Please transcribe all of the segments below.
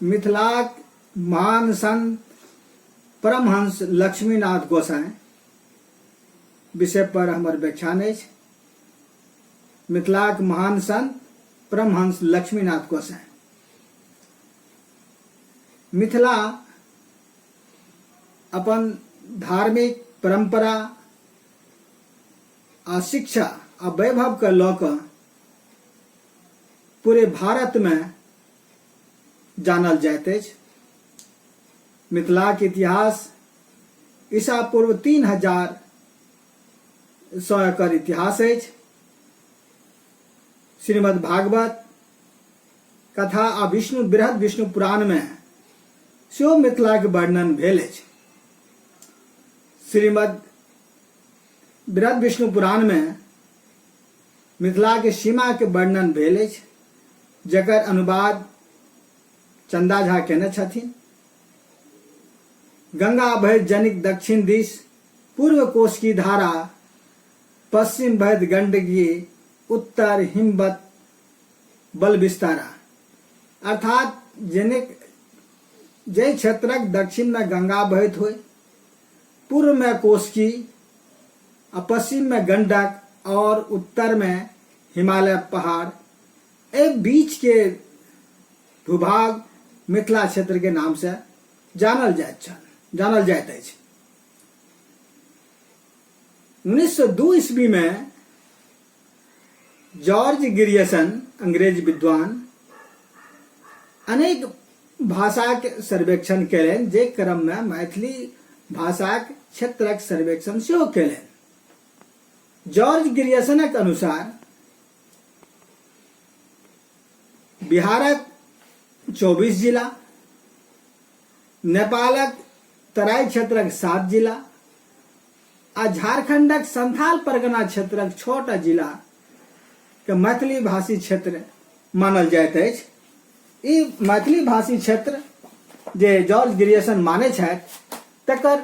मिथिलाक महान संत परमहंस लक्ष्मीनाथ गोसाई विषय पर हमर व्याख्यान अछि। मिथिलाक महान संत परमहंस लक्ष्मीनाथ गोसाई। मिथिला अपन धार्मिक परंपरा आ शिक्षा आ वैभव के लऽ कऽ पूरे भारत में जानल जाइत अछि। मिथिलाक इतिहास ईसा पूर्व 3000 सौ एकर इतिहास अछि। श्रीमद् भागवत कथा आ विष्णु बृहद विष्णु पुराण में सेहो मिथिला के वर्णन भेल अछि। श्रीमद् बृहद विष्णु पुराण में मिथिला के सीमा के वर्णन भेल अछि, जकर अनुवाद चंदा झा केने छथिन। गंगा बहैत जनिक दक्षिण दिश, पूर्व कोश की धारा, पश्चिम बहैत गंडकी, उत्तर हिमवत बल विस्तारा। अर्थात जनिक जे क्षेत्रक दक्षिण में गंगा बहैत होय, पूर्व में कोशी आ पश्चिम में गंडक और उत्तर में हिमालय पहाड़, ए बीच के भूभाग मिथिला क्षेत्र के नाम से जानल जाइत अछि। 1902 ईस्वी में जॉर्ज ग्रियर्सन अंग्रेज विद्वान अनेक भाषाक सर्वेक्षण कयलनि, जे क्रम में मैथिली भाषाक क्षेत्रक सर्वेक्षण सेहो कयलनि। जॉर्ज ग्रियर्सनक अनुसार बिहारक 24 जिला, नेपालक तराई क्षेत्रक 7 जिला आ झारखंडक संथाल परगना क्षेत्रक 6टा जिला के मैथिली भाषी क्षेत्र मानल जाइत अछि। ई मैथिली भाषी क्षेत्र जे जॉर्ज ग्रियर्सन माने छथि, तकर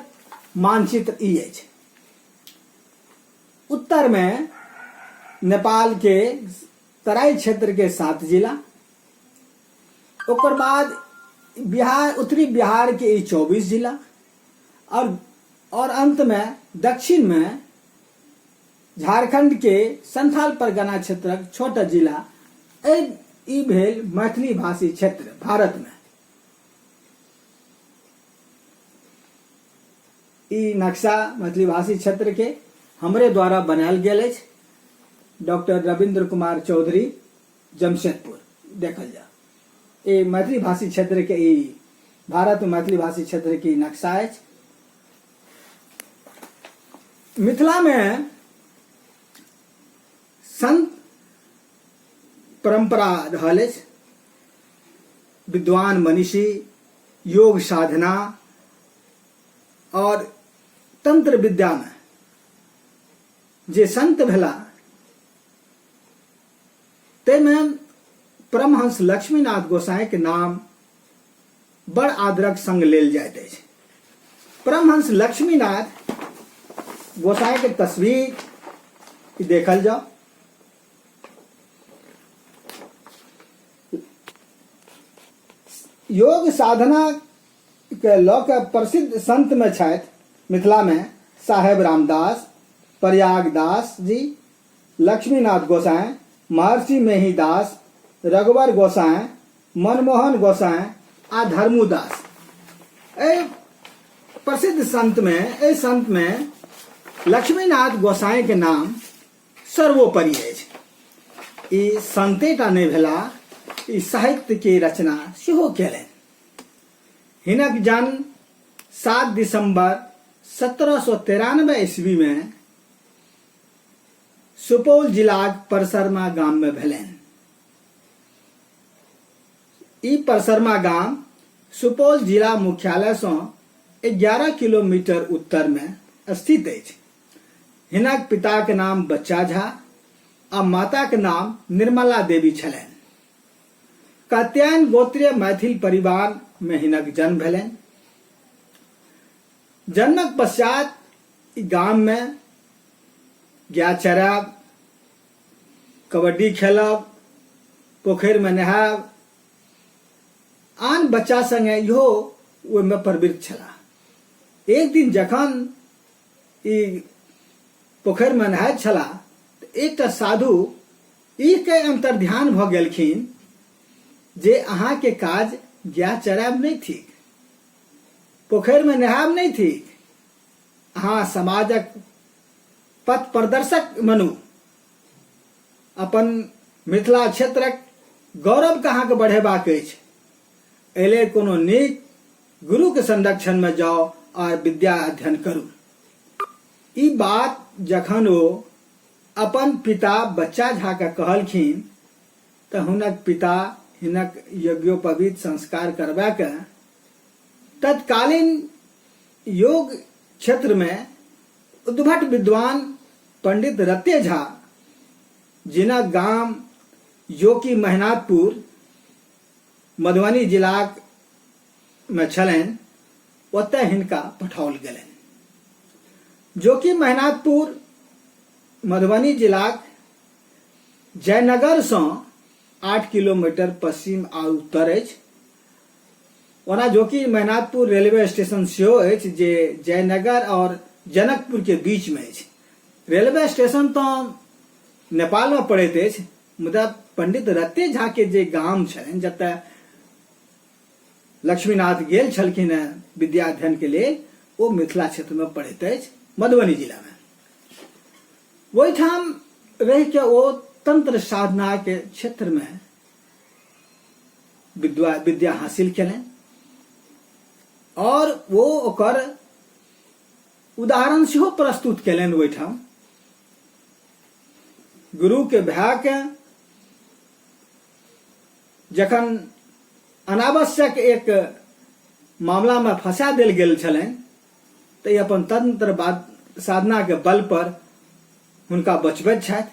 मानचित्र ई अछि। उत्तर में नेपाल के तराई क्षेत्र के 7 जिला, ओकर बाद बिहार, उत्तरी बिहार के 24 जिला और अंत में दक्षिण में झारखंड के संथाल परगना क्षेत्रक 6टा जिला। ई भेल मैथिली भाषी क्षेत्र भारत में। ई नक्शा मैथिली भाषी क्षेत्र के हमरे द्वारा बनायल गेल अछि। डॉक्टर रविंद्र कुमार चौधरी, जमशेदपुर। देखल जा ये मैथिली भाषी क्षेत्र के ई भारत में मैथिली भाषी क्षेत्र की नक्शा अछि। मिथिला में संत परंपरा रहल अछि। विद्वान मनीषी योग साधना और तंत्र विद्या में जे संत भेला, तैमे परमहंस लक्ष्मीनाथ गोसाई के नाम बड़ आदरक संग लेल जाइत अछि। परमहंस लक्ष्मीनाथ गोसाई के तस्वीर देखल जाओ। योग साधना के लऽ के प्रसिद्ध संत में छथि मिथिला में साहेब रामदास, प्रयागदास जी, लक्ष्मीनाथ गोसाई, महर्षि मेहीदास, रघुवर गोसाई, मनमोहन गोसाई आ धर्मुदास। ए प्रसिद्ध संत में लक्ष्मीनाथ गोसाई के नाम सर्वोपरि अछि। ई संतेटा नहि भेला, ई साहित्य के रचना सेहो केलनि। हिनक जन्म 7 दिसंबर 1793 ईस्वी में सुपौल जिलाक परसरमा गाम में भेलनि। ई परसरमा गाम सुपौल जिला मुख्यालय से 11 किलोमीटर उत्तर में स्थित अछि। हिनक पिता के नाम बच्चा झा आ माता के नाम निर्मला देवी छलनि। कात्यायन गोत्रीय मैथिल परिवार में हिनक जन्म भेलनि। जन्मक पश्चात गाम में गाय चराब, कबड्डी खेलब, पोखरि में नहायब आन बच्चा संगे इहो ओहिमे प्रवृत्त छलाह। एक दिन जखन ई पोखरि में नहाइत छलाह तऽ एकटा साधु ई के अंतर ध्यान भऽ गेलखिन जे अहाँ के काज गाय चरायब नहीं थिक, पोखरि में नहायब नहीं थिक, अहाँ समाजक पथ प्रदर्शक बनू, अपन मिथिला क्षेत्रक गौरव के अहाँ के बढ़ेबाक अछि, एहिले कोनो नीक गुरु के संरक्षण में जाओ और विद्या अध्ययन करू। ई बात जखन ओ अपन पिता बच्चा झा के कहलखिन तऽ हुनक पिता हिनक यज्ञोपवीत संस्कार करबा के तत्कालीन योग क्षेत्र में उद्भट विद्वान पंडित रत्ते झा, जिनक गाम योकी मेहनातपुर मधुबनी जिलाक में छलनि, ओतय हिनका पठाओल गेलनि। जोकि मेहनातपुर मधुबनी जिलाक जयनगर से 8 किलोमीटर पश्चिम आ उत्तर अछि। ओना जोकि मेहनातपुर रेलवे स्टेशन सेहो अछि जे जयनगर और जनकपुर के बीच में अछि। रेलवे स्टेशन तो नेपाल में पड़ैत अछि, मुदा पंडित रत्ते झा के जे गाम छलनि जतय लक्ष्मीनाथ गेल छलखिन विद्या अध्ययन के लेल, ओ मिथिला क्षेत्र में पड़ैत अछि, मधुबनी जिला में। ओहिठाम रह के ओ तंत्र साधना के क्षेत्र में विद्या हासिल केलनि और वो ओकर उदाहरण सेहो प्रस्तुत केलनि। ओहिठाम गुरु के भाय के जखन अनावश्यक एक मामला में फंसा देल गेल छलनि तऽ अपन तंत्र साधना के बल पर हुनका बचबैत छथि,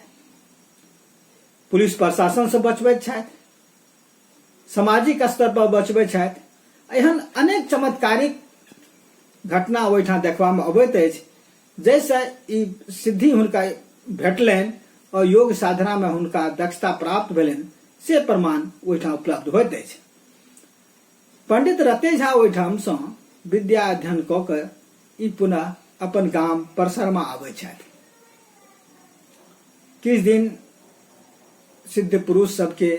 पुलिस प्रशासन से बचबैत छथि, सामाजिक स्तर पर बचबैत छथि। एहन अनेक चमत्कारिक घटना ओहिठाम देखबा में अबैत अछि, जैसे ई सिद्धि हुनका भेटलनि और योग साधना में हुनका दक्षता प्राप्त भेलनि से प्रमाण ओहिठाम उपलब्ध होइत अछि। पंडित रत्ते झा ओहिठाम सँ विद्या अध्ययन कऽ कऽ ई पुनः अपन गाम परसरमा आबैत छथि। किछ दिन सिद्ध पुरुष सबके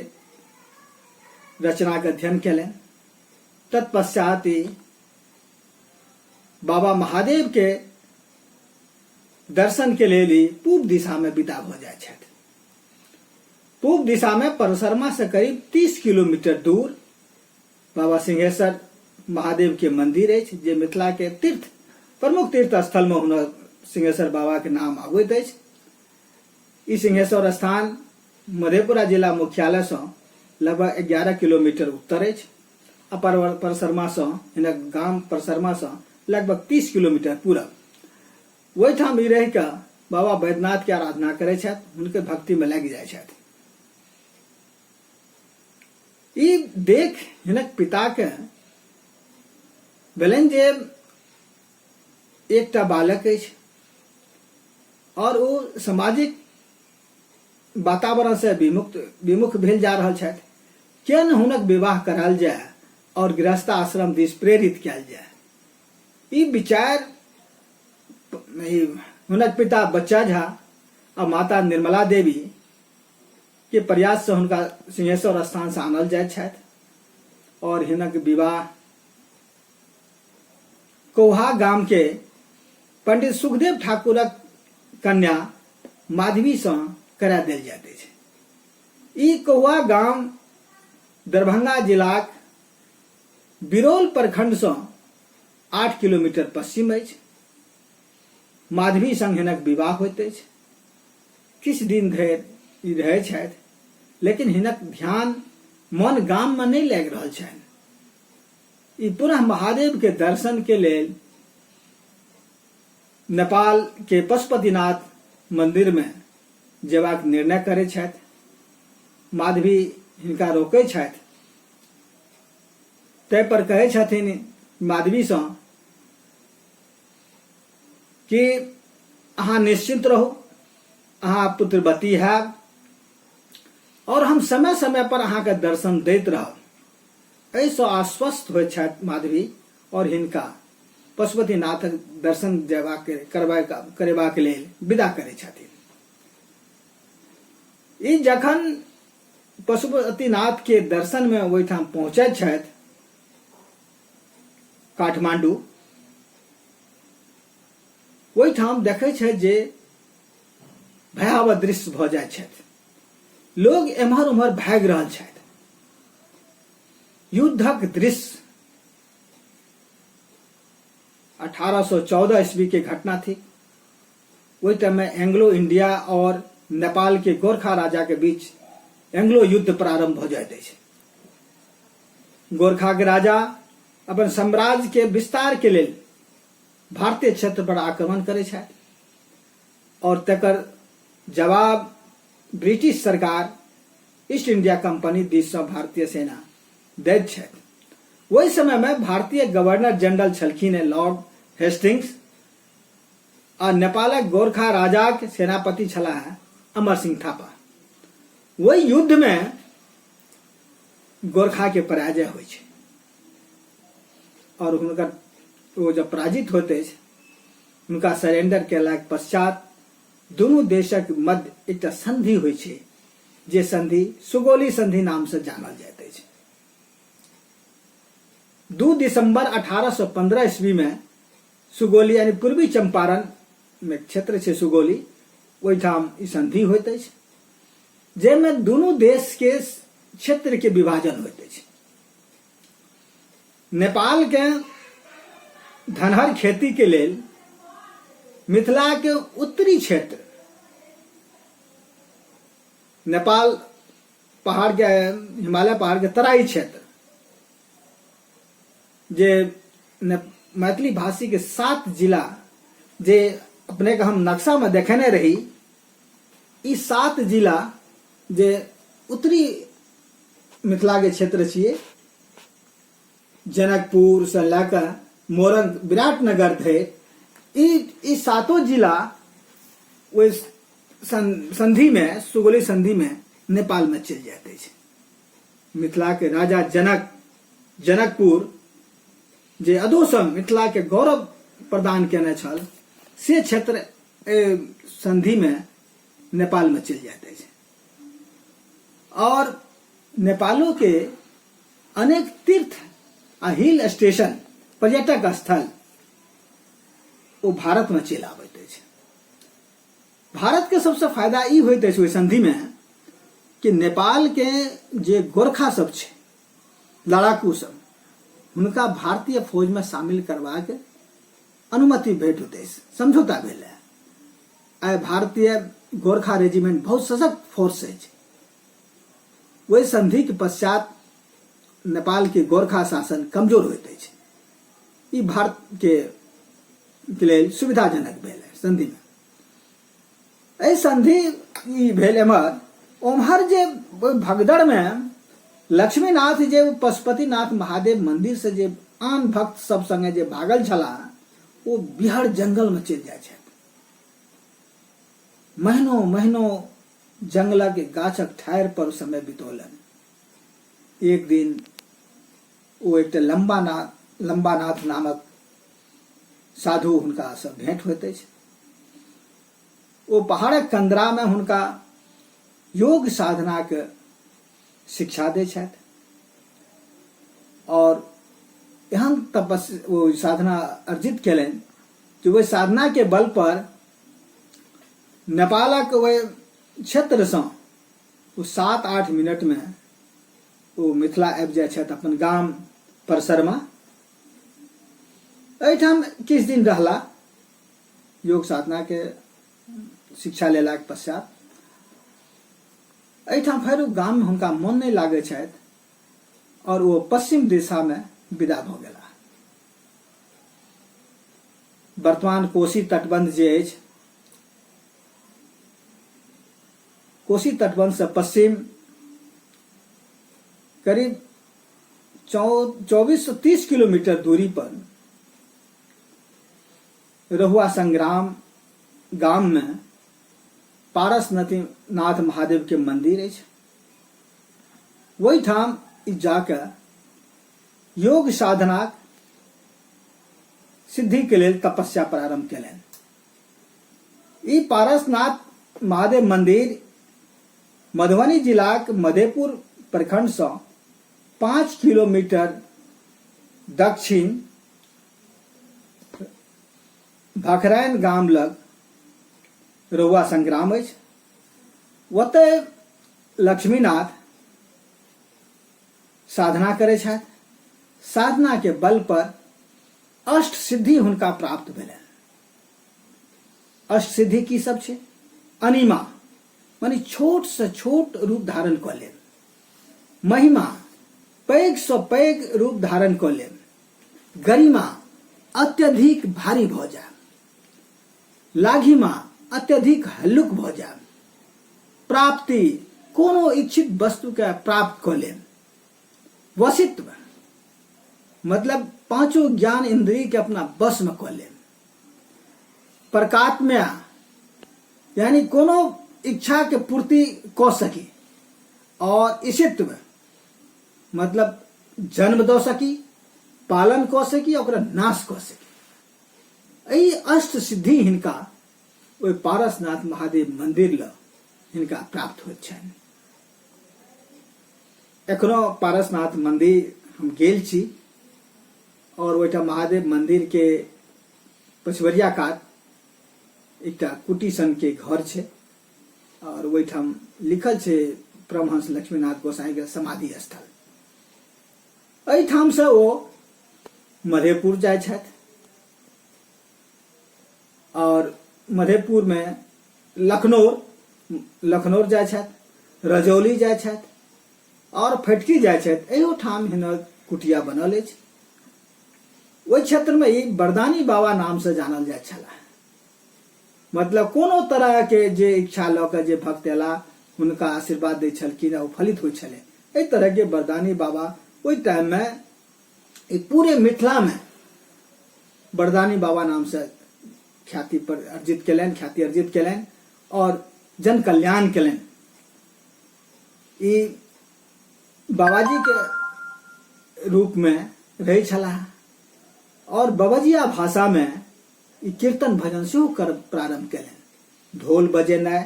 रचना के अध्ययन केलनि। तत्पश्चात बाबा महादेव के दर्शन के लेल ही पूर्व दिशा में विदा भऽ जाइत छथि। पूर्व दिशा में परसरमा से करीब 30 किलोमीटर दूर बाबा सिंहेश्वर महादेव के मंदिर अछि, जे मिथिला के तीर्थ प्रमुख तीर्थ स्थल में हुनक सिंहेश्वर बाबा के नाम आबैत अछि। ई सिंहेश्वर स्थान मधेपुरा जिला मुख्यालय से लगभग 11 किलोमीटर उत्तर अछि आ परसरमा से हिनक गाम परसरमा से लगभग 30 किलोमीटर पूरब। ओहिठाम ई रहि कऽ बाबा बैद्यनाथ के आराधना करैत छथि, हुनके भक्ति में लागि जाइत छथि। ई देख हिनक पिता के भेलनि जे एकटा बालक अछि और ओ सामाजिक वातावरण से विमुख भेल जा रहल छथि, किया न हुनक विवाह करायल जाय और गृहस्थ आश्रम दिस प्रेरित कयल जाय। ई विचार हुनक पिता बच्चा झा आ माता निर्मला देवी के प्रयास से हुनका सिंहेश्वर स्थान से आनल जाइत छथि और हिनक विवाह कौहा गाम के पंडित सुखदेव ठाकुरक कन्या माधवी से करा देल जाइत अछि। ई कौहा गाम दरभंगा जिलाक बिरौल प्रखंड से 8 किलोमीटर पश्चिम अछि। माधवी संग हिनक विवाह होइत अछि। किछ दिन धरि ई रहै छथि, लेकिन हिनक ध्यान मन गाम में नहीं लागि रहल छनि। ई पुनः महादेव के दर्शन के लेल नेपाल के पशुपतिनाथ मंदिर में जेबाक निर्णय करैत छथि। माधवी हिनका रोकै छथि, तै पर कहै छथिन माधवी से कि अहाँ निश्चिंत रहू, अहाँ पुत्रवती हैब और हम समय समय पर अहाँ के दर्शन दैत रहब। एहिसँ आश्वस्त होइत छथि माधवी और हिनका पशुपतिनाथक दर्शन करेबाक लेल विदा करैत छथिन। ई जखन पशुपतिनाथ के दर्शन में ओहिठाम पहुँचैत छथि काठमांडू, ओहिठाम देखैत छथि जे भयावह दृश्य भऽ जाइत छथि। लोग एम्हर उम्हर भागि रहल छथि। युद्धक दृश्य 1814 ईस्वी के घटना थी। वही टाइम में एंग्लो इंडिया और नेपाल के गोरखा राजा के बीच एंग्लो युद्ध प्रारंभ हो जाते हैं। गोरखा के राजा अपन साम्राज्य के विस्तार के लिए भारतीय क्षेत्र पर आक्रमण करे छथि और तकर जवाब ब्रिटिश सरकार ईस्ट इंडिया कंपनी दिस से भारतीय सेना दैत छथि। वही समय में भारतीय गवर्नर जनरल छलखिन लॉर्ड हेस्टिंग्स और नेपालक गोरखा राजा के सेनापति छलाह अमर सिंह थापा। वही युद्ध में गोरखा के पराजय होइ छै और हुनकर वो जब पराजित होते उनका सरेंडर केलाक पश्चात दोनों देशक मध्य एक संधि होइ छै, जे संधि सुगौली संधि नाम से जानल जाइत अछि। 2 दिसंबर 1815 ईस्वी में सुगौली यानी पूर्वी चंपारण में क्षेत्र छै सुगौली, ओहिठाम ई संधि होइत अछि, जाहिमे दोनों देश के क्षेत्र के विभाजन होइत अछि। नेपाल के धनहर खेती के लेल मिथिला के उत्तरी क्षेत्र, नेपाल पहाड़ के हिमालय पहाड़ के तराई क्षेत्र, जे मैथिली भाषी के 7 जिला जे अपने के हम नक्शा में देखेने रही, ई 7 जिला जे उत्तरी मिथिला के क्षेत्र छिए, जनकपुर से लैके मोरंग विराटनगर धरि ई 7 जिला ओहि संधि में सुगौली संधि में नेपाल में चलि जाइत अछि। मिथिला के राजा जनकपुर जे अदोसम मिथिला के गौरव प्रदान केने छल, से क्षेत्र संधि में नेपाल में चलि जाइत अछि। और नेपालो के अनेक तीर्थ आ हिल स्टेशन पर्यटक स्थल वो भारत में चलि आबैत अछि। भारत के सबसे फायदा ई होइत अछि ओहि संधि में कि नेपाल के जे गोरखा सब छै, लड़ाकू सब, हुनका भारतीय फौज में शामिल करबाक अनुमति भेटैत अछि, समझौता भेल है। आइ भारतीय गोरखा रेजिमेंट बहुत सशक्त फोर्स अछि। वही संधि के पश्चात नेपाल के गोरखा शासन कमजोर होइत अछि। ई भारत के लेल सुविधाजनक भेल है संधि में। एहि संधि ई भेल एम्हर, ओम्हर जे भगदड़ में लक्ष्मीनाथ जे पशुपतिनाथ महादेव मंदिर से जे आन भक्त सब संगे जे भागल छलाह, वो बिहार जंगल में चलि जाइ छथि। महीनों महीनों जंगलक गाछक ठाढ़ि पर समय बितौलन। एक दिन वो एक लंबानाथ नामक साधु हुनका से भेंट होइत अछि। वो पहाड़क कंदरा में हुनका योग साधना के शिक्षा दै छथि और एहन तपस्या वो साधना अर्जित केलनि कि वह साधना के बल पर नेपालक वह क्षेत्र से वो 7-8 मिनट में वो मिथिला आबि जाइ छथि अपन गाम परसरमा। एहिठाम किछु दिन रहला, योग साधना के शिक्षा लेलाक पश्चात एहिठाम फेर गाम में हुनका मन नहीं लागे छथि और वो पश्चिम दिशा में विदा भ गेला। वर्तमान कोशी तटबंध जे अछि, कोशी तटबंध से पश्चिम करीब 24 से 30 किलोमीटर दूरी पर रहुआ संग्राम गाम में पारसनाथ महादेव के मंदिर अछि। वही ठाम जाके योग साधना सिद्धि के लिए तपस्या प्रारंभ कयलनि। ई पारसनाथ महादेव मंदिर मधुबनी जिलाक मधेपुर प्रखंड से 5 किलोमीटर दक्षिण भखरैन गाम लग रउआ संग्राम अछि। ओतय लक्ष्मीनाथ साधना करे छथि। साधना के बल पर अष्ट सिद्धि हुनका प्राप्त भेलनि। अष्ट सिद्धि की सब छै? अनिमा माने छोट से छोट रूप धारण कऽ लेब, महिमा पैघ से पैघ रूप धारण कऽ लेब, गरिमा अत्यधिक भारी भऽ जायब, लाघिमा अत्यधिक हल्लुक भऽ जायब, प्राप्ति कोनो इच्छित वस्तु के प्राप्त कऽ लेब, वशित्व मतलब पांचों ज्ञान इंद्रिय के अपना बस में कऽ लेब, प्रकात्म्या यानी कोनो इच्छा के पूर्ति कऽ सकी, और ईशित्व मतलब जन्म दऽ सकी, पालन कऽ सकी, ओकरा नाश कऽ सकी। एहि अष्ट सिद्धि हिनका ओहि पारसनाथ महादेव मंदिर लग हिनका प्राप्त होइत छनि। एखनो पारसनाथ मंदिर हम गेल छी, और ओहिठाम महादेव मंदिर के पछवरिया कात एकटा कुटी सन के घर छै, और ओहिठाम लिखल छै परमहंस लक्ष्मीनाथ गोसाई के समाधि स्थल। एहिठाम से ओ मधेपुर जाय छथि, और मधेपुर में लखनौर जाय छथि, रजौली जाय छथि, और फटकी जाय छथि। एहो ठाम हिनक कुटिया बनल अछि। ओहि क्षेत्र में ई वरदानी बाबा नाम से जानल जाय छला। मतलब कोनो तरह के जे इच्छा लऽ कऽ जे भक्त एला हुनका आशीर्वाद दै छलखिन, ओ फलित होइ छलै। एहि तरह के वरदानी बाबा ओहि टाइम में पूरे मिथिला में वरदानी बाबा नाम से ख्याति अर्जित कयलनि, और जन कल्याण कयलनि। ई बाबाजी के रूप में रहै छलाह, और बबजिया भाषा में ई कीर्तन भजन सेहो कर प्रारंभ कयलनि। ढोल बजेनाइ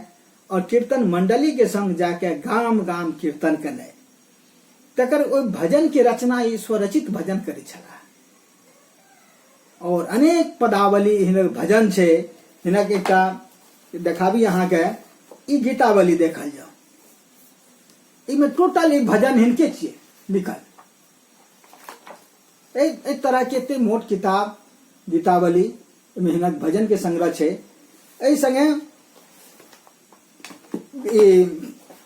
और कीर्तन मंडली के संग जाके गाम गाम कीर्तन केनाइ, तकर ओहि भजन के रचना ई स्वरचित भजन करै छलाह। और अनेक पदावली हिनक भजन छै। हिनक एकटा देखाबी अहाँ के, ई गीतावली देखल जाओ, इमे टोटल ई भजन हिनके छियै लिखल। एक तरह के एते मोट किताब गीतावली में हिनक भजन के संग्रह छै। एहि संगे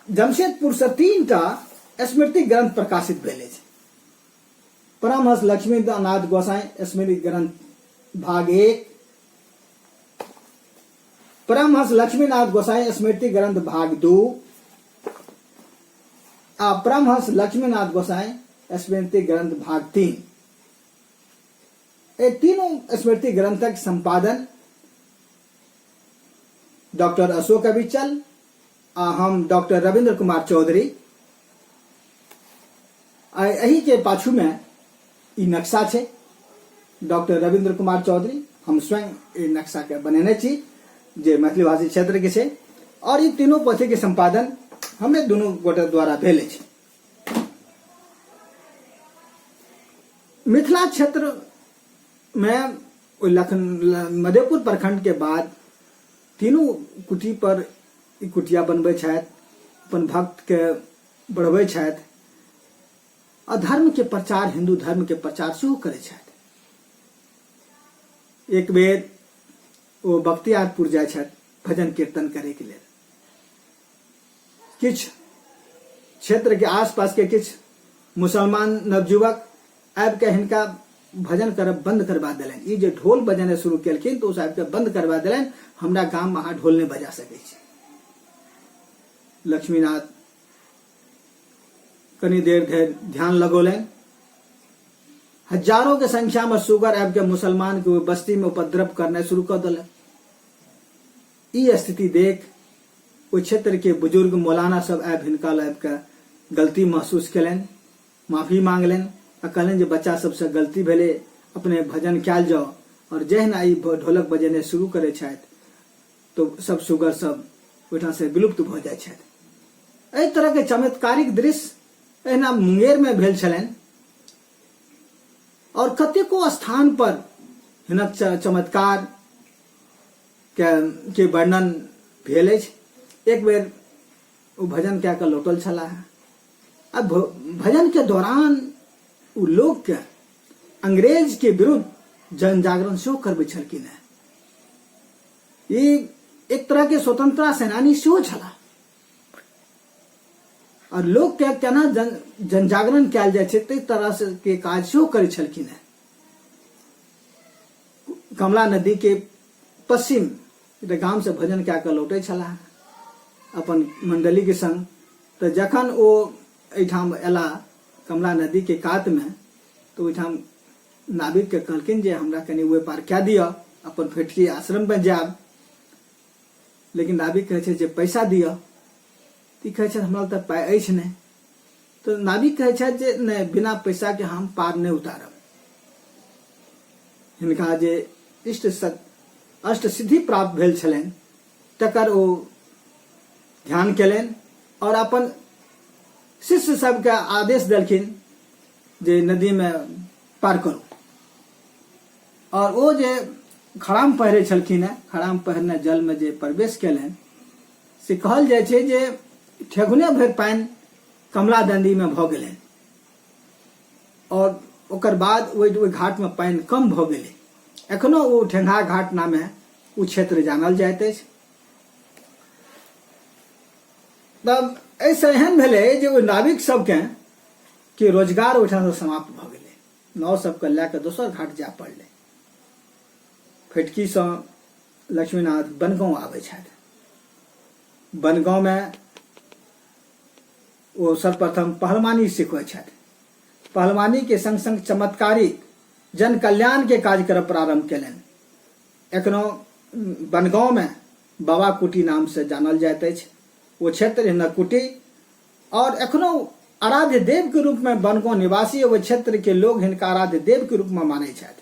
जमशेदपुर से 3टा स्मृति ग्रंथ प्रकाशित भेल अछि। परमहंस लक्ष्मीनाथ गोसाई स्मृति ग्रंथ भाग 1, परमहंस लक्ष्मीनाथ गोसाई स्मृति ग्रंथ भाग 2, आ परमहंस लक्ष्मीनाथ गोसाई स्मृति ग्रंथ भाग 3। ये तीनों स्मृति ग्रंथक संपादन डॉक्टर अशोक अविचल आ हम डॉक्टर रविंद्र कुमार चौधरी। एही के पाछू में ई नक्शा छै। डॉक्टर रविंद्र कुमार चौधरी हम स्वयं ई नक्शा के बनेने छी, जे मैथिली भाषी क्षेत्र के छै, और ई तीनों पोथी के संपादन हमें दोनों गोटे द्वारा भेल अछि। मिथिला क्षेत्र में मधेपुर प्रखंड के बाद तीनों कुटी पर ई कुटिया बनबै छथि, अपन भक्त के बढ़बै छथि, और धर्म के प्रचार, हिंदू धर्म के प्रचार सेहो करै छथि। एक बेर ओ बख्तियारपुर जाय छथि भजन कीर्तन करे के लेल। किछ क्षेत्र के आसपास के किछ मुसलमान नवयुवक आबि के हिनका भजन करब बंद करवा देलनि। ई जे ढोल बजेनाइ शुरू केलखिन तऽ ओ साहब के बंद करवा देलनि। हमरा गाम में अहाँ ढोल नहीं बजा सकै छी। लक्ष्मीनाथ कनी देर धरि ध्यान लगौलनि। हजारों के संख्या में सुगर आबि के मुसलमान के बस्ती में उपद्रव करना शुरू कर दिलक। ई स्थिति देख ओहि क्षेत्र के बुजुर्ग मौलाना सब आबि हिनका आबि के गलती महसूस कयलनि, माफी मांगलनि, आ कहलन जे बच्चा सबसे गलती भेले, अपने भजन कयल जाओ। और जहिना ई ढोलक बजेने शुरू करे छथि तो सब सुगर सब ओहिठाम से विलुप्त भ जाय छथि। एहि तरह के चमत्कारिक दृश्य एहिना मुंगेर में भेल छलनि और कतेको स्थान पर हिनक चमत्कार के वर्णन भेल अछि। एक बेर ओ भजन कए कऽ लौटल छलाह। अब भजन के दौरान ओ लोग के अंग्रेज के विरुद्ध जन जागरण सेहो करबै छलखिन हैं। ई एक तरह के स्वतंत्रता सेनानी सेहो छलाह और लोग के केना जन जागरण कयल जाइ छै ताहि तरह से के काज सेहो करै छलखिन हैं। कमला नदी के पश्चिम गाम से भजन कए कऽ लौटै छलाह अपन मंडली के संग। तो जखन ओ एहिठाम एला कमला नदी के कात में, तो ओहिठाम नाविक के कहलखिन जे हमरा कनि ओहि पार कए दिअ, अपन फेटकी आश्रम में जायब। लेकिन नाविक कहै छै जे पैसा दिअ। ई कहै छै हमरा तऽ पाइ अछि नहि। तो नाविक कहै छै जे नहि, बिना पैसा के हम पार नहि उतारब। हिनका जे अष्ट सिद्धि प्राप्त भेल छलनि तकर ओ ध्यान केलनि और अपन शिष्य सबके आदेश देलखिन जे नदी में पार करू। और ओ जे खड़ाम पहिरे छलखिन हैं, खड़ाम पहिरने जल में जे प्रवेश केलनि से कहल जाइ छै जे ठेहुने भरि पानि कमला नदी में भऽ गेलनि और ओकर बाद ओहि घाट में पानि कम भऽ गेलै। एखनो ओ ठेंगा घाट नामे ओ क्षेत्र जानल जाइत अछि। तब ऐसे एहन भेलै जे ओहि नाविक सबके रोजगार ओहिठाम से समाप्त भऽ गेलै। नाव सबके लए कऽ दोसर घाट जाय पड़लै। फेटकी से लक्ष्मीनाथ बनगांव आबै छथि। बनगांव में ओ सर्वप्रथम पहलवानी सिखबै छथि। पहलवानी के संग संग चमत्कारिक जन कल्याण के काज करब प्रारंभ केलनि। एखनो बनगांव में बाबा कुटी नाम से जानल जाइत अछि वो क्षेत्र, हिनक कुटी। और एखनो आराध्य देव के रूप में बनगांव निवासी ओहि क्षेत्र के लोग हिनका आराध्य देव के रूप में मानै छथि।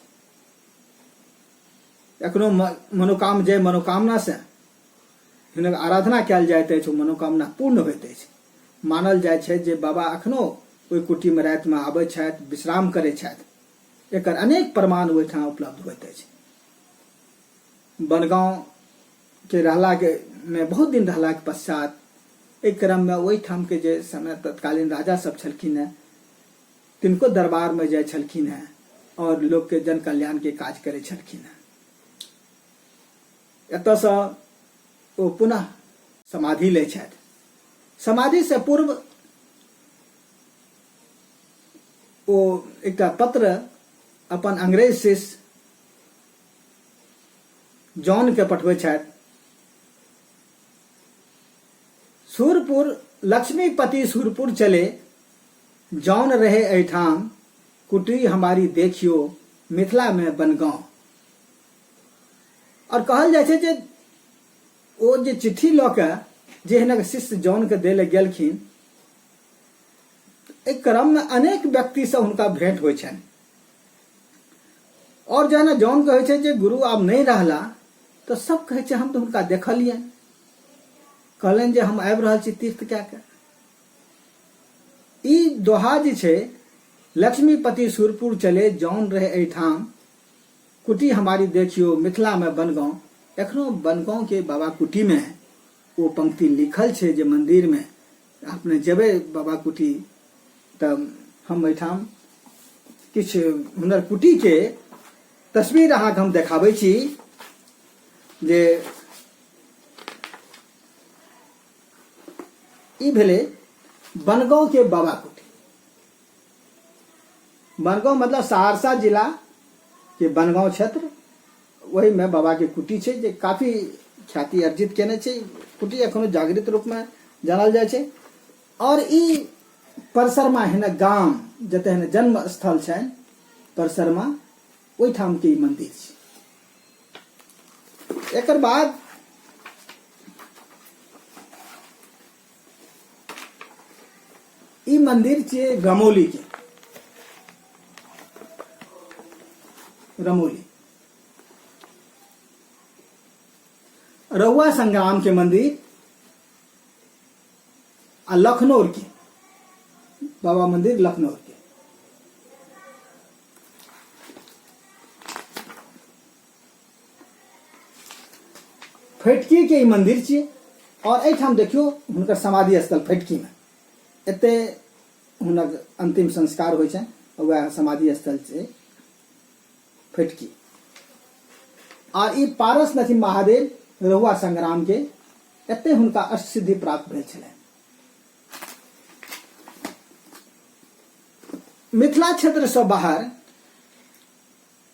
एखनो मनोकामना से हिनक आराधना कयल जाइत अछि, मनोकामना पूर्ण होइत अछि। मानल जाइ छै जे बाबा अखनो ओहि कुटी में राति में आबै छथि, विश्राम करै छथि। एकर अनेक प्रमाण ओहिठाम उपलब्ध होइत अछि। बनगांव के रहला के में बहुत दिन रहला के पश्चात एक क्रम में ओहिठाम के जे समय तत्कालीन राजा सब छलखिन हैं तिनको दरबार में जाइ छलखिन हैं और लोग के जन कल्याण के काज करै छलखिन हैं। एतऽ से ओ पुनः समाधि लै छथि। समाधि से पूर्व ओ एकटा पत्र अपन अंग्रेज शिष्य जॉन के पठबै छथि। सुरपुर लक्ष्मीपति सुरपुर चले, जॉन रहे एठाम, कुटी हमारी देखियो मिथिला में बनगांव। और कहल जाइ छै जे ओ जे चिट्ठी लऽ के जे हिनक शिष्य जॉन के देले गेलखिन, एक क्रम में अनेक व्यक्ति से हुनका भेंट होइ छनि। और जहन जॉन कहै छै जे गुरु आब नहीं रहला, तो सब कहै छै हम तो हुनका देखलियनि। कहलनि जे हम आबि रहल छी तीर्थ कए के। ई दोहा जे छै, लक्ष्मीपति सुरपुर चले, जॉन रहे एठाम, कुटी हमारी देखियो मिथिला में बनगांव। एखनो बनगांव के बाबा कुटी में वो पंक्ति लिखल छै जे मंदिर में अपने जेबै बाबा कुटी तब हम एठाम किछु हुनर कुटी के तस्वीर अहाँके हम देखाबै छी जे ई भेलै बनगांव के बाबा कुटी। बनगांव मतलब सहरसा जिला के बनगांव क्षेत्र, वही में बाबा के कुटी छै जे काफी ख्याति अर्जित केने छै। कुटी एखनो जागृत रूप में जानल जाइ छै। और ई परसरमा हिनक गाम जतय हिनक जन्म स्थल छनि परसरमा, ओहिठाम के ई मंदिर छै। एकर बाद ई मंदिर छियै गमौली के। रमोली। रहुआ संग्राम के मंदिर आ लखनऊ के बाबा मंदिर लखनऊ के। फटकी के मंदिर छे और एठाम देखियो हुनकर समाधि स्थल फटकी में एते हुनक अंतिम संस्कार होय छै। वह समाधि स्थल छै फटकी। और ई पारसनाथ महादेव रहुआ संग्राम के एते हुनका अष्ट सिद्धि प्राप्त भेल छलै। मिथिला क्षेत्र से बाहर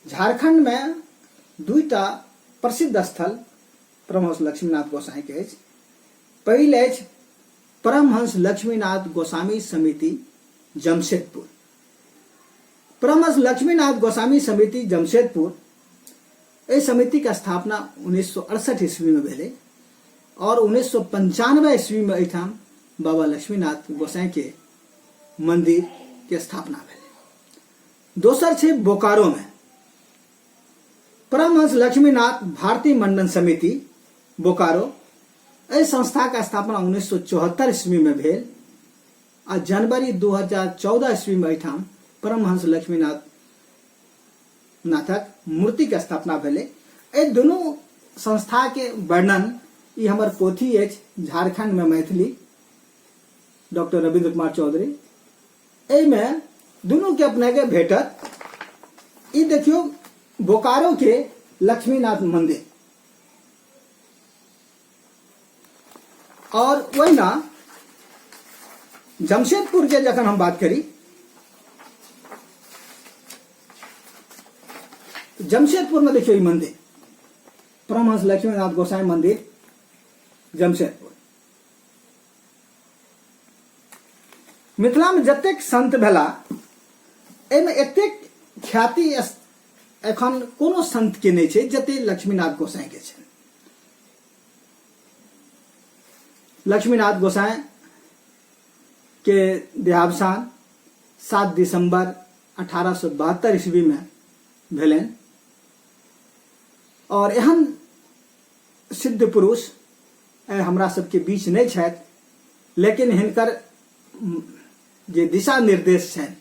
झारखंड में दुईटा प्रसिद्ध स्थल परमहंस लक्ष्मीनाथ गोसाई के अछि। पहिल अछि परमहंस लक्ष्मीनाथ गोस्वामी समिति जमशेदपुर। परमहंस लक्ष्मीनाथ गोस्वामी समिति जमशेदपुर इस समिति की स्थापना 1968 ईस्वी में भेले और 1995 ईस्वी में एठाम बाबा लक्ष्मीनाथ गोसाई के मंदिर के स्थापना भेले। दोसर छे बोकारो में परमहंस लक्ष्मीनाथ भारतीय मंडन समिति बोकारो। इस संस्था का स्थापना 1974 ईस्वी में भेल और जनवरी 2014 ईस्वी में एठाम परमहंस लक्ष्मीनाथ नाथक मूर्ति के स्थापना भेले। ए दोनों संस्था के वर्णन ई हमर पोथी अछि झारखंड में मैथिली डॉक्टर रविंद्र कुमार चौधरी। एमे दोनों के अपने के भेटत। ई देखियो बोकारो के लक्ष्मीनाथ मंदिर और वही ना जमशेदपुर के जखन हम बात करी जमशेदपुर में देखियो ई मंदिर परमहंस लक्ष्मीनाथ गोसाई मंदिर जमशेदपुर। मिथिला में जतेक संत भेला एमे एतेक ख्याति एखन कोनो संत के नहीं छै जते लक्ष्मीनाथ गोसाई के छै। लक्ष्मीनाथ गोसाई के देहावसान 7 दिसंबर 1872 ईस्वी में भेलन और एहन सिद्ध पुरुष हमरा सबके बीच नहीं छथि, लेकिन हिनकर जे दिशा निर्देश छनि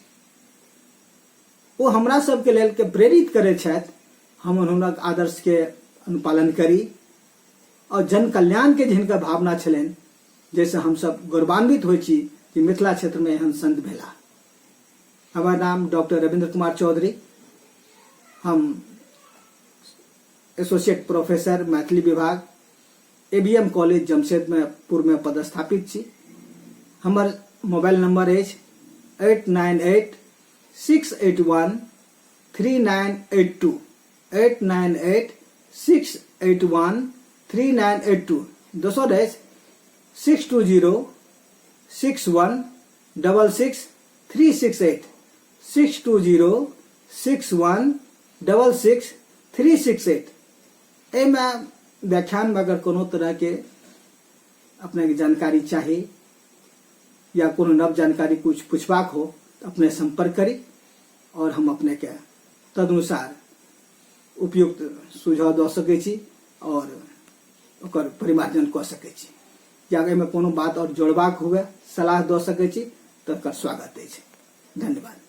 वो हमरा सबके लेल के प्रेरित करे छथि। हम हुनक आदर्श के अनुपालन करी और जन कल्याण के जिनका भावना छलनि जैसे हम सब गौरवान्वित होइ छी कि मिथिला क्षेत्र में एहन संत भेला। हमार नाम डॉक्टर रविंद्र कुमार चौधरी। हम एसोसिएट प्रोफेसर मैथिली विभाग एबीएम कॉलेज जमशेदपुर में पदस्थापित छी। हमर मोबाइल नंबर अछि 898-681-3982 898-681-3982। दोसर अछि 620-61-66-368 620-61-66-368। एहिमे व्याख्यान में अगर कोनो तरह के अपने के जानकारी चाही या कोनो नव जानकारी कुछ पूछबाक हो तो अपने संपर्क करी और हम अपने के तदनुसार उपयुक्त सुझाव दे सकै छी और ओकर परिमार्जन क सकै छी। या एहिमे कोनो बात और जोड़बाक हुए सलाह दे सकै छी तो एकर स्वागत अछि। धन्यवाद।